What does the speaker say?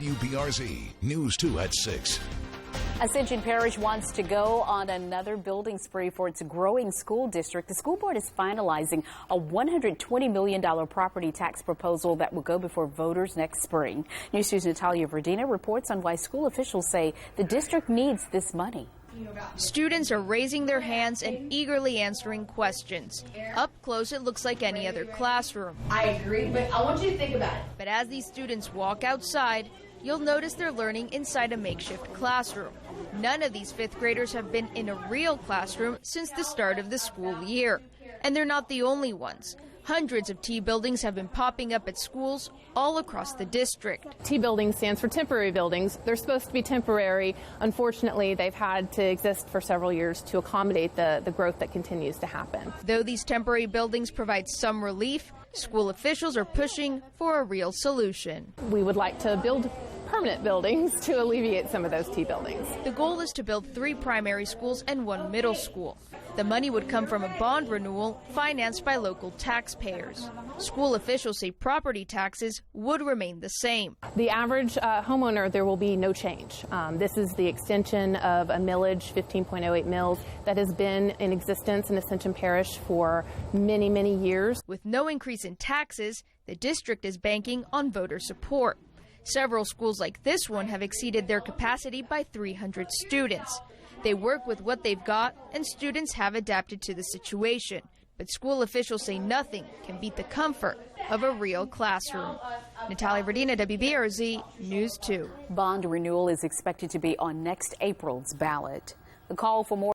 WPRZ News 2 at 6. Ascension Parish wants to go on another building spree for its growing school district. The school board is finalizing a $120 million property tax proposal that will go before voters next spring. News 2's Natalia Verdina reports on why school officials say the district needs this money. Students are raising their hands and eagerly answering questions. Up close, it looks like any other classroom. I agree, but I want you to think about it. But as these students walk outside, you'll notice they're learning inside a makeshift classroom. None of these fifth graders have been in a real classroom since the start of the school year. And they're not the only ones. Hundreds of T-buildings have been popping up at schools all across the district. T-building stands for temporary buildings. They're supposed to be temporary. Unfortunately, they've had to exist for several years to accommodate the growth that continues to happen. Though these temporary buildings provide some relief, school officials are pushing for a real solution. We would like to build permanent buildings to alleviate some of those T-buildings. The goal is to build 3 primary schools and 1 middle school. The money would come from a bond renewal financed by local taxpayers. School officials say property taxes would remain the same. The average homeowner, there will be no change. This is the extension of a millage, 15.08 mils, that has been in existence in Ascension Parish for many, many years. With no increase in taxes, the district is banking on voter support. Several schools like this one have exceeded their capacity by 300 students. They work with what they've got, and students have adapted to the situation. But school officials say nothing can beat the comfort of a real classroom. Natalia Verdina, WBRZ News 2. Bond renewal is expected to be on next April's ballot. The call for more